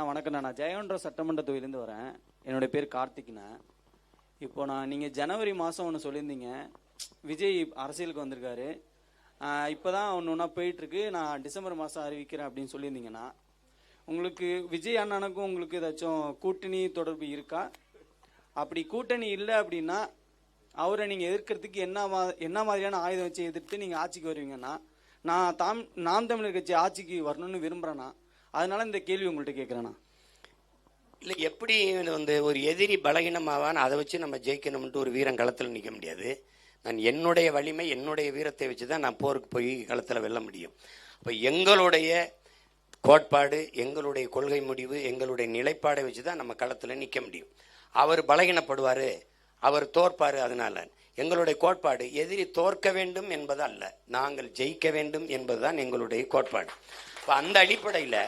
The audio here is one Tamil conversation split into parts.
வணக்கண்ணா. நான் ஜெயவன்ற சட்டமன்ற தொகுதியிலேருந்து வரேன். என்னுடைய பேர் கார்த்திக்ண்ணா. இப்போ நீங்கள் ஜனவரி மாதம் ஒன்று சொல்லியிருந்தீங்க, விஜய் அரசியலுக்கு வந்திருக்காரு, இப்போ தான் ஒன்று ஒன்றா போயிட்டுருக்கு, நான் டிசம்பர் மாதம் அறிவிக்கிறேன் அப்படின்னு சொல்லியிருந்தீங்கண்ணா. உங்களுக்கு விஜய் அண்ணனுக்கும் உங்களுக்கு ஏதாச்சும் கூட்டணி தொடர்பு இருக்கா? அப்படி கூட்டணி இல்லை அப்படின்னா அவரை நீங்கள் எதிர்க்கிறதுக்கு என்ன மாதிரியான ஆயுதம் வச்சு எதிர்த்து நீங்கள் ஆட்சிக்கு வருவீங்கன்னா? நாம் தமிழர் கட்சி ஆட்சிக்கு வரணும்னு விரும்புகிறேண்ணா. அதனால இந்த கேள்வி உங்கள்கிட்ட கேட்குறேண்ணா. இல்லை, எப்படி ஒரு எதிரி பலகீனமாவான்னு அதை வச்சு நம்ம ஜெயிக்கணும்ன்ட்டு ஒரு வீரன் களத்தில் நிற்க முடியாது. நான் என்னுடைய வலிமை, என்னுடைய வீரத்தை வச்சு தான் நான் போருக்கு போய் களத்தில் வெல்ல முடியும். அப்போ எங்களுடைய கோட்பாடு, எங்களுடைய கொள்கை முடிவு, எங்களுடைய நிலைப்பாடை வச்சு தான் நம்ம களத்தில் நிற்க முடியும். அவர் பலகீனப்படுவார், அவர் தோற்பார். அதனால எங்களுடைய கோட்பாடு எதிரி தோற்க வேண்டும் என்பது அல்ல, நாங்கள் ஜெயிக்க வேண்டும் என்பதுதான் எங்களுடைய கோட்பாடு. இப்போ அந்த அடிப்படையில்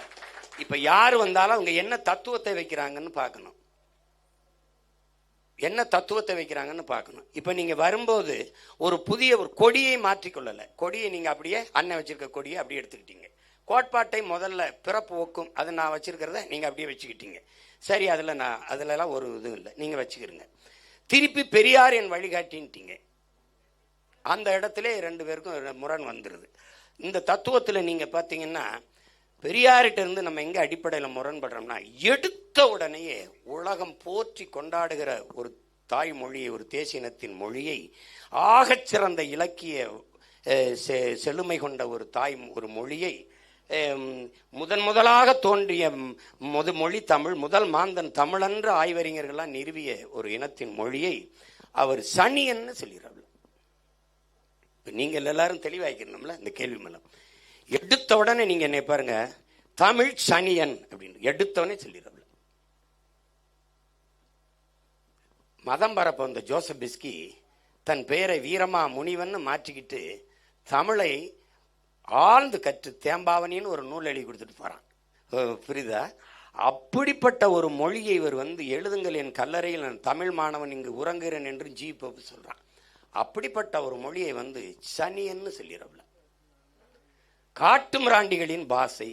இப்போ யார் வந்தாலும் அவங்க என்ன தத்துவத்தை வைக்கிறாங்கன்னு பார்க்கணும், என்ன தத்துவத்தை வைக்கிறாங்கன்னு பார்க்கணும். இப்போ நீங்கள் வரும்போது ஒரு புதிய ஒரு கொடியை மாற்றிக்கொள்ளலை. கொடியை நீங்கள் அப்படியே அண்ணன் வச்சிருக்க கொடியை அப்படியே எடுத்துக்கிட்டீங்க. கோட்பாட்டை முதல்ல பிறப்பு ஒக்கும், அது நான் வச்சிருக்கிறத நீங்கள் அப்படியே வச்சுக்கிட்டீங்க. சரி, அதிலலாம் ஒரு இதுவும் இல்லை, நீங்கள் வச்சுக்கிறீங்க. திருப்பி பெரியார் என் வழிகாட்டின்ட்டீங்க. அந்த இடத்துல ரெண்டு பேருக்கும் முரண் வந்துடுது. இந்த தத்துவத்தில் நீங்கள் பார்த்தீங்கன்னா பெரியார்கிட்ட இருந்து நம்ம எங்கே அடிப்படையில் முரண்படுறோம்னா, எடுத்த உடனேயே உலகம் போற்றி கொண்டாடுகிற ஒரு தாய்மொழியை, ஒரு தேசியனத்தின் மொழியை, ஆகச்சிறந்த இலக்கிய செழுமை கொண்ட ஒரு மொழியை, முதலாக தோன்றிய மொழி தமிழ், முதல் மாந்தன் தமிழன்ற ஆய்வறிஞர்கள்லாம் நிறுவிய ஒரு இனத்தின் மொழியை அவர் சனியன்னு சொல்லிடுறாரு. நீங்கள் எல்லாரும் தெளிவாய்க்கணும்ல இந்த கேள்வி மேலம். எடுத்த உடனே நீங்க என்ன பாருங்க, தமிழ் சனியன் அப்படின்னு எடுத்தவனே சொல்லிடுறாரு. மதம் பரப்ப வந்த ஜோசப் பிஸ்கி தன் பெயரை வீரமா முனிவன் மாற்றிக்கிட்டு தமிழை ஆழ்ந்து கற்று தேம்பாவனின்னு ஒரு நூல் எழுதி கொடுத்துட்டு போறான். புரியுதா? அப்படிப்பட்ட ஒரு மொழியை இவர் எழுதுங்கள், என் கல்லறையில் நான் தமிழ் மாணவன் இங்கு உறங்குகிறேன் என்று ஜி போப்பு சொல்றான். அப்படிப்பட்ட ஒரு மொழியை சனியன்னு சொல்லிடுறவள. காட்டு மிராண்டிகளின் பாசை,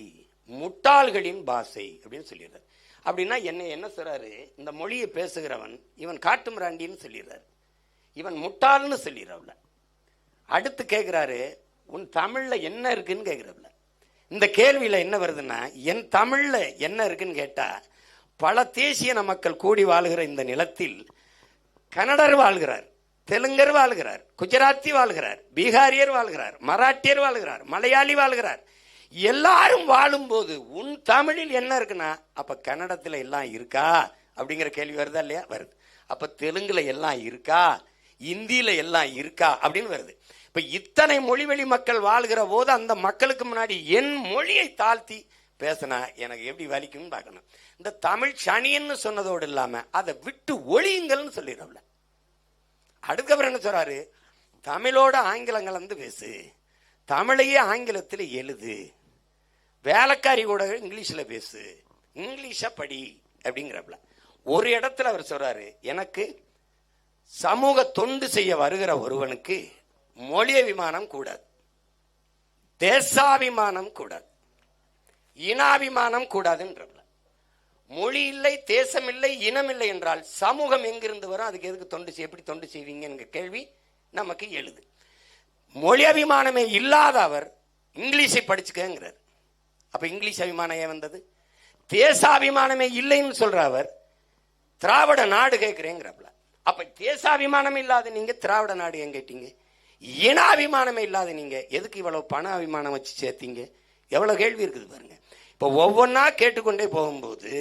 முட்டாள்களின் பாசை அப்படின்னு சொல்லிடுறாரு. அப்படின்னா என்ன சொல்றாரு, இந்த மொழியை பேசுகிறவன் இவன் காட்டு மிராண்டின்னு சொல்லிடுறாரு, இவன் முட்டாள்னு சொல்லிடுறவள. அடுத்து கேட்கிறாரு, உன் தமிழ்ல என்ன இருக்குன்னு கேட்கிறவள. இந்த கேள்வியில என்ன வருதுன்னா, என் தமிழ்ல என்ன இருக்குன்னு கேட்டா, பல தேசிய மக்கள் கூடி வாழ்கிற இந்த நிலத்தில் கன்னடர் வாழ்கிறார், தெலுங்கர் வாழ்கிறார், குஜராத்தி வாழ்கிறார், பீகாரியர் வாழ்கிறார், மராட்டியர் வாழ்கிறார், மலையாளி வாழ்கிறார். எல்லாரும் வாழும்போது உன் தமிழில் என்ன இருக்குன்னா, அப்ப கன்னடத்துல எல்லாம் இருக்கா அப்படிங்கிற கேள்வி வருதா இல்லையா? வருது. அப்ப தெலுங்குல எல்லாம் இருக்கா, இந்தியில எல்லாம் இருக்கா அப்படின்னு வருது. இப்ப இத்தனை மொழிவெளி மக்கள் வாழ்கிற போது அந்த மக்களுக்கு முன்னாடி என் மொழியை தாழ்த்தி பேசினா எனக்கு எப்படி வலிக்கும்னு பார்க்கணும். இந்த தமிழ் சனியன்னு சொன்னதோடு இல்லாம அதை விட்டு ஒழியுங்கள்னு சொல்லிடுறோம்ல. அதுக்கப்புறம் என்ன சொல்றாரு, தமிழோட ஆங்கிலம் கலந்து பேசு, தமிழையே ஆங்கிலத்தில் எழுது, வேலைக்காரி கூட இங்கிலீஷ்ல பேசு, இங்கிலீஷ படி அப்படிங்கிறப்பல. ஒரு இடத்துல அவர் சொல்றாரு, எனக்கு சமூக தொண்டு செய்ய வருகிற ஒருவனுக்கு மொழியபிமானம் கூடாது, தேசாபிமானம் கூடாது, இனாபிமானம் கூடாதுன்றப்பல. மொழி இல்லை, தேசம் இல்லை, இனம் இல்லை என்றால் சமூகம் எங்கிருந்து வரும்? அதுக்கு எதுக்கு தொண்டு எப்படி தொண்டு செய்வீங்க கேள்வி நமக்கு எழுது. மொழி அபிமானமே இல்லாத அவர் இங்கிலீஷை படிச்சுக்கிறார். அப்ப இங்கிலீஷ் அபிமானம் ஏன் வந்தது? தேசாபிமானமே இல்லைன்னு சொல்ற அவர் திராவிட நாடு கேட்கிறேங்கிறப்பல. அப்ப தேசாபிமானம் இல்லாத நீங்க திராவிட நாடு ஏன் கேட்டீங்க? இனாபிமானமே இல்லாத நீங்க எதுக்கு இவ்வளவு பண அபிமானம் வச்சு சேர்த்தீங்க? எவ்வளவு கேள்வி இருக்குது பாருங்க. இப்போ ஒவ்வொன்றா கேட்டுக்கொண்டே போகும்போது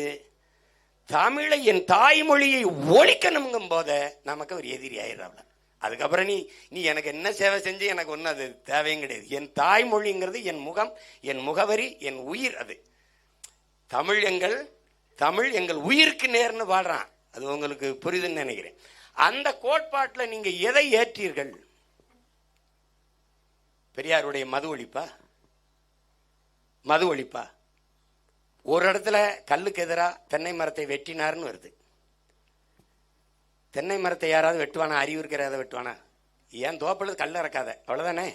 தமிழை, என் தாய்மொழியை ஒழிக்கணுங்கும் போத நமக்கு ஒரு எதிரி ஆயிடுறாப்ல. அதுக்கப்புறம் நீ எனக்கு என்ன சேவை செஞ்சு எனக்கு ஒன்றும் அது தேவையும் கிடையாது. என் தாய்மொழிங்கிறது என் முகம், என் முகவரி, என் உயிர். அது தமிழ் எங்கள் உயிருக்கு நேர்னு வாழ்றான். அது உங்களுக்கு புரியுதுன்னு நினைக்கிறேன். அந்த கோட்பாட்டில் நீங்க எதை ஏற்றீர்கள்? பெரியாருடைய மது ஒழிப்பா? ஒரு இடத்துல கல்லுக்கு எதிராக தென்னை மரத்தை வெட்டினார்னு வருது. தென்னை மரத்தை யாராவது வெட்டுவானா? அறிவு இருக்கிறத வெட்டுவானா? ஏன் தோப்பில் கல் இறக்காத, அவ்வளோதானே.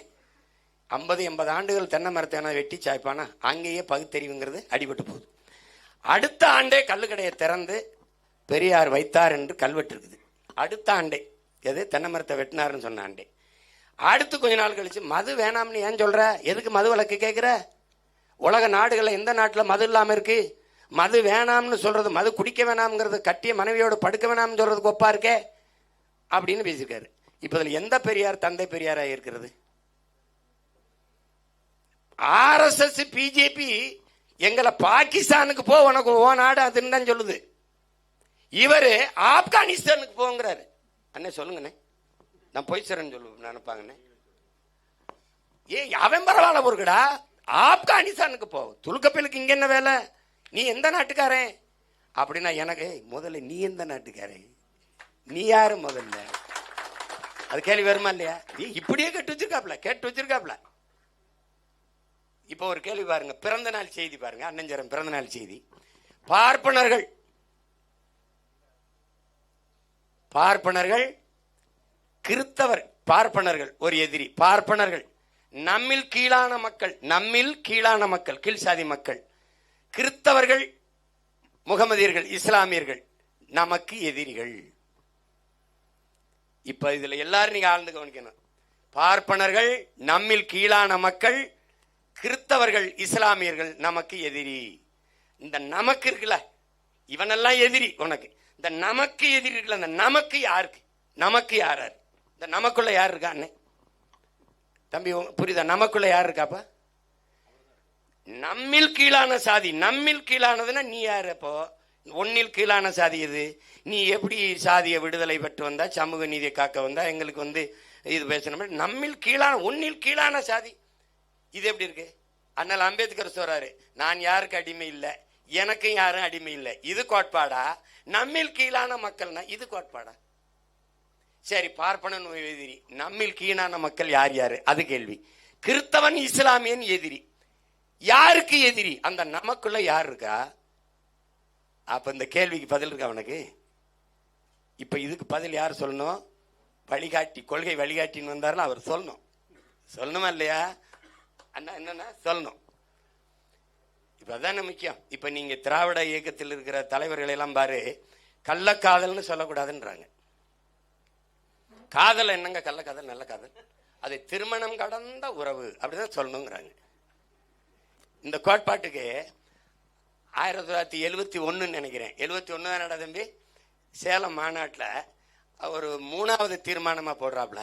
50-80 ஆண்டுகள் தென்னை மரத்தை வெட்டி சாய்ப்பானா? அங்கேயே பகுத்தறிவுங்கிறது அடிபட்டு போகுது. அடுத்த ஆண்டே கல்லுக்கடையை திறந்து பெரியார் வைத்தார் என்று கல்வெட்டு இருக்குது. அடுத்த ஆண்டே, எது தென்னை மரத்தை வெட்டினாருன்னு சொன்ன ஆண்டே. அடுத்து கொஞ்ச நாள் கழிச்சு மது வேணாம்னு ஏன் சொல்ற, எதுக்கு மது விலக்கு கேட்குற? உலக நாடுகளில் எந்த நாட்டில் மது இல்லாமல் இருக்கு? மது வேணாம்னு சொல்றது, மது குடிக்க வேணாம்ங்கிறது, கட்டிய மனைவியோடு படுக்க வேணாம்னு சொல்றதுக்கு ஒப்பா இருக்கே அப்படின்னு பேசியிருக்காரு. இப்போ இதில் எந்த பெரியார் தந்தை பெரியாராக இருக்கிறது? RSS பிஜேபி எங்களை பாகிஸ்தானுக்கு போ, உனக்கு ஓ நாடு அதுன்னு தான் சொல்லுது. இவரு ஆப்கானிஸ்தானுக்கு போங்கிறாரு. அண்ணே சொல்லுங்கண்ணே, நான் போய் சேரன்னு சொல்லு நினைப்பாங்கண்ணே. அவன் பரவாயில்ல பொருக்கடா, ஆப்கானிஸ்தானுக்கு போ, துலுக்கப்பிலுக்கு இங்க என்ன வேலை, நீ எந்த நாட்டுக்காரன் அப்படின்னா எனக்கு முதல்ல நீ எந்த நாட்டுக்காரன், நீ யாரு முதல்ல, அது கேள்வி வருமா இல்லையா? இப்படியே கேட்டு வச்சிருக்காப்ல. இப்போ ஒரு கேள்வி பாருங்க, பிறந்த நாள் செய்தி பாருங்க, அண்ணஞ்சரம் பிறந்த நாள் செய்தி. பார்ப்பனர்கள் கிறித்தவர், பார்ப்பனர்கள் ஒரு எதிரி, பார்ப்பனர்கள் நம்மில் கீழான மக்கள், கீழ் சாதி மக்கள், கிறித்தவர்கள், முகமதியர்கள், இஸ்லாமியர்கள் நமக்கு எதிரிகள். இப்ப இதுல எல்லாரும் நீங்க ஆழ்ந்து கவனிக்கணும். பார்ப்பனர்கள் நம்மில் கீழான மக்கள், கிறித்தவர்கள், இஸ்லாமியர்கள் நமக்கு எதிரி. இந்த நமக்கு இருக்குல்ல, இவனெல்லாம் எதிரி உனக்கு. இந்த நமக்கு எதிரி இருக்குல்ல, இந்த நமக்கு யாருக்கு, நமக்கு யார், இந்த நமக்குள்ள யார் இருக்கா அண்ணே தம்பி புரியுதா? நமக்குள்ள யார் இருக்காப்பா? நம்மில் கீழான சாதி. நம்மில் கீழானதுன்னா நீ யார்? அப்போ ஒன்னில் கீழான சாதி எது? நீ எப்படி சாதிய விடுதலை பெற்று வந்தா, சமூக நீதியை காக்க வந்தா, எங்களுக்கு இது பேசணும். நம்மில் கீழான, ஒன்னில் கீழான சாதி இது எப்படி இருக்கு? அண்ணல் அம்பேத்கர் சொல்றாரு, நான் யாருக்கு அடிமை இல்லை, எனக்கும் யாரும் அடிமை இல்லை. இது கோட்பாடா? நம்மில் கீழான மக்கள்னா இது கோட்பாடா? சரி, பார்ப்பனன் எதிரி, நம்மில் கீழான மக்கள் யார் யாரு, அது கேள்வி. கிறித்தவன், இஸ்லாமியன் எதிரி. யாருக்கு எதிரி? அந்த நமக்குள்ள யார் இருக்கா? அப்ப இந்த கேள்விக்கு பதில் இருக்கா அவனுக்கு? இப்ப இதுக்கு பதில் யார் சொல்லணும்? வழிகாட்டி, கொள்கை வழிகாட்டின்னு வந்தாருன்னா அவர் சொல்லணுமா இல்லையா? அண்ணா என்னன்னா சொல்லணும். இப்ப அதான முக்கியம். இப்ப நீங்க திராவிட இயக்கத்தில் இருக்கிற தலைவர்கள் எல்லாம் பாரு, கள்ளக்காதல்னு சொல்லக்கூடாதுன்றாங்க. காதல் என்னங்க? கள்ளக்காதல் நல்ல காதல், அது திருமணம் கடந்த உறவு அப்படிதான் சொல்லணுங்கிறாங்க. இந்த கோட்பாட்டுக்கு 1971 நினைக்கிறேன், 71 தானடா தம்பி, சேலம் மாநாட்டில் ஒரு 3வது தீர்மானமா போடுறாப்புல,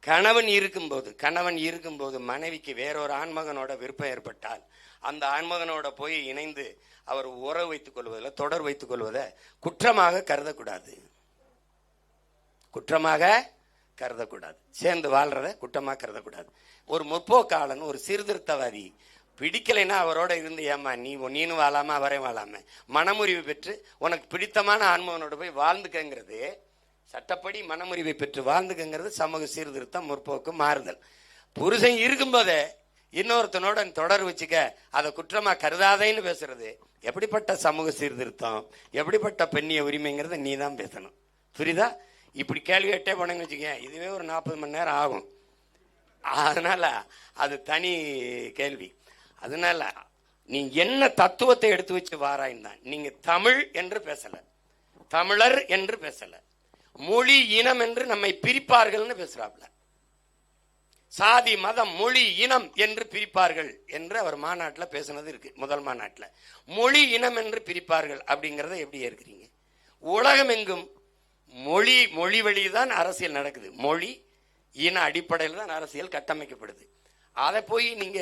கணவன் இருக்கும்போது மனைவிக்கு வேறொரு ஆண்மகனோட விருப்பம் ஏற்பட்டால் அந்த ஆண்மகனோட போய் இணைந்து அவர் உறவு வைத்துக் கொள்வதில், தொடர் வைத்துக் கொள்வதை குற்றமாக கருதக்கூடாது. சேர்ந்து வாழ்றத குற்றமாக கருதக்கூடாது. ஒரு முற்போக்காளன், ஒரு சீர்திருத்தவாதி பிடிக்கலைன்னா அவரோட இருந்து, ஏமா நீனும் வாழாம அவரையும் வாழாம மனமுறிவு பெற்று உனக்கு பிடித்தமான ஆண்மகனோட போய் வாழ்ந்துக்கங்கிறது, சட்டப்படி மனமுறிவை பெற்று வாழ்ந்துக்கங்கிறது சமூக சீர்திருத்தம், முற்போக்கு, மாறுதல். புருஷன் இருக்கும்போதே இன்னொருத்தனோட தொடர் வச்சுக்க, அதை குற்றமா கருதாதேன்னு பேசுறது எப்படிப்பட்ட சமூக சீர்திருத்தம், எப்படிப்பட்ட பெண்ணிய உரிமைங்கிறத நீ தான் பேசணும். புரியுதா? இப்படி கேள்வி கேட்டே போனேன்னு வச்சுக்க, இதுவே ஒரு 40 மணி நேரம் ஆகும். அதனால அது தனி கேள்வி. அதனால நீ என்ன தத்துவத்தை எடுத்து வச்சு வாராய்ந்தான். நீங்க தமிழ் என்று பேசல, தமிழர் என்று பேசல, மொழி இனம் என்று நம்மை பிரிப்பார்கள்னு பேசுறாப்ல. சாதி, மதம், மொழி, இனம் என்று பிரிப்பார்கள் என்று அவர் மாநாட்டில் பேசுனது இருக்கு. முதல் மாநாட்டில் மொழி இனம் என்று பிரிப்பார்கள் அப்படிங்கிறத எப்படி ஏற்கிறீங்க? உலகம் எங்கும் மொழி வழிதான் அரசியல் நடக்குது. மொழி இன அடிப்படையில் தான் அரசியல் கட்டமைக்கப்படுது. அதை போய் நீங்க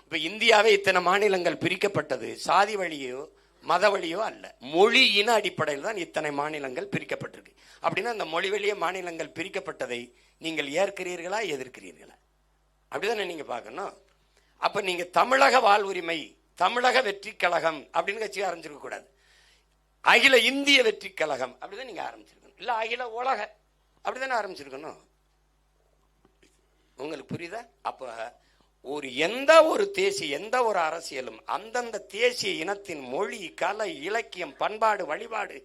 இப்ப இந்தியாவே இத்தனை மாநிலங்கள் பிரிக்கப்பட்டது சாதி வழியோ மத வழியோ அல்ல, மொழி இன அடிப்படையில் தான் இத்தனை மாநிலங்கள் பிரிக்கப்பட்டிருக்கு. அப்படின்னா அந்த மொழி வழிய மாநிலங்கள் பிரிக்கப்பட்டதை நீங்கள் ஏற்கிறீர்களா, எதிர்க்கிறீர்களா? அப்படிதானே நீங்க பார்க்கணும். அப்ப நீங்க தமிழக வாழ்வுரிமை, தமிழக வெற்றி கழகம் அப்படின்னு கட்சி ஆரம்பிச்சிருக்க கூடாது. அகில இந்திய வெற்றி கழகம் அப்படிதான் நீங்க ஆரம்பிச்சிருக்கணும், இல்ல அகில உலக அப்படிதானே ஆரம்பிச்சிருக்கணும். உங்களுக்கு புரியுதா? அப்ப எந்த ஒரு அரசியலும் அந்தந்த தேசிய இனத்தின் மொழி, கலை, இலக்கியம், பண்பாடு, வழிபாடு,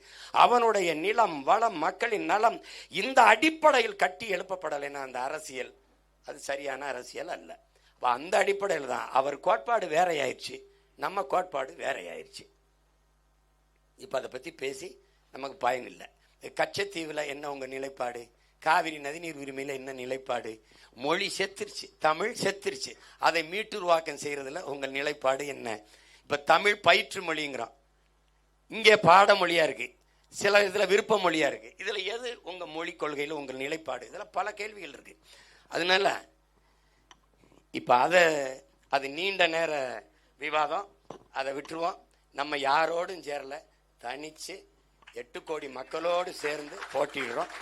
அவனுடைய நிலம், வளம், மக்களின் நலம், இந்த அடிப்படையில் கட்டி எழுப்பப்படலைன்னா அந்த அரசியல் அது சரியான அரசியல் அல்ல. அந்த அடிப்படையில் தான் அவர் கோட்பாடு வேறையாயிருச்சு, நம்ம கோட்பாடு வேறையாயிருச்சு. இப்போ அதை பற்றி பேசி நமக்கு பயன் இல்லை. கச்சத்தீவில் என்ன உங்கள் நிலைப்பாடு? காவிரி நதிநீர் உரிமையில் என்ன நிலைப்பாடு? மொழி செத்துருச்சு, தமிழ் செத்துருச்சு, அதை மீட்டுருவாக்கம் செய்கிறதுல உங்கள் நிலைப்பாடு என்ன? இப்போ தமிழ் பயிற்று மொழிங்கிறோம், இங்கே பாடமொழியாக இருக்குது, சில இதில் விருப்ப மொழியாக இருக்குது. இதில் எது உங்கள் மொழி கொள்கையில் உங்கள் நிலைப்பாடு? இதில் பல கேள்விகள் இருக்குது. அதனால இப்போ அது நீண்ட நேர விவாதம், அதை விட்டுருவோம். நம்ம யாரோடும் சேரல, தனிச்சு 8 கோடி மக்களோடு சேர்ந்து போட்டிடுறோம்.